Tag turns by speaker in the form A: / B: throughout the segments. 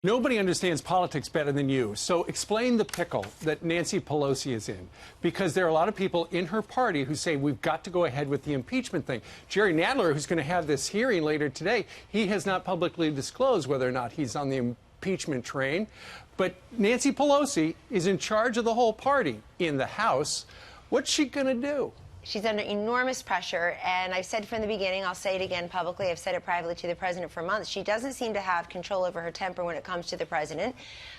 A: Nobody understands politics better than you. So explain the pickle that Nancy Pelosi is in, because there are a lot of people in her party who say we've got to go ahead with the impeachment thing. Jerry Nadler, who's going to have this hearing later today, he has not publicly disclosed whether or not he's on the impeachment train. But Nancy Pelosi is in charge of the whole party in the House. What's she going to do?
B: She's under enormous pressure, and I've said from the beginning, I'll say it again publicly, I've said it privately to the president for months, she doesn't seem to have control over her temper when it comes to the president.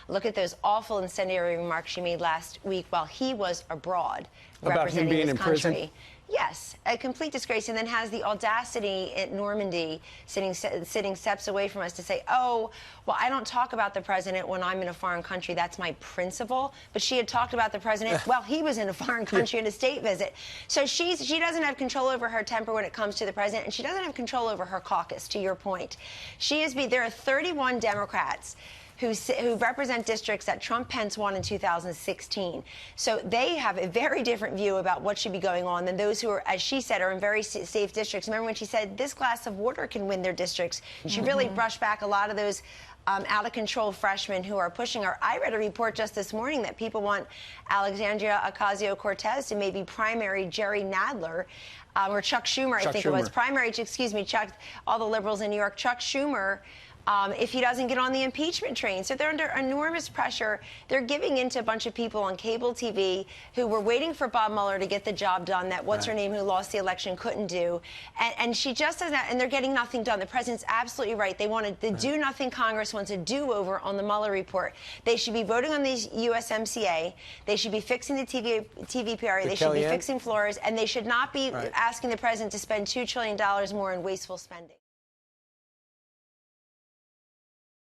B: Look at those awful incendiary remarks she made last week while he was abroad representing his country. Yes, a complete disgrace, and then has the audacity at Normandy, sitting steps away from us, to say, oh, well, I don't talk about the president when I'm in a foreign country. That's my principle. But she had talked about the president while he was in a foreign country on a state visit. So she doesn't have control over her temper when it comes to the president, and she doesn't have control over her caucus, to your point. There are 31 Democrats who represent districts that Trump-Pence won in 2016. So they have a very different view about what should be going on than those who are, as she said, are in very safe districts. Remember when she said this glass of water can win their districts? She really brushed back a lot of those out-of-control freshmen who are pushing her. I read a report just this morning that people want Alexandria Ocasio-Cortez to maybe primary Jerry Nadler, or Chuck Schumer, I think it was. Primary, excuse me, Chuck, all the liberals in New York, Chuck Schumer, if he doesn't get on the impeachment train. So they're under enormous pressure. They're giving in to a bunch of people on cable TV who were waiting for Bob Mueller to get the job done that what's-her-name who lost the election couldn't do. And she just does that, and they're getting nothing done. The president's absolutely right. They wanted the do-nothing Congress wants a do-over on the Mueller report. They should be voting on the USMCA. They should be fixing the TVPRA. They should be fixing floors, and they should not be asking the president to spend $2 trillion more in wasteful spending.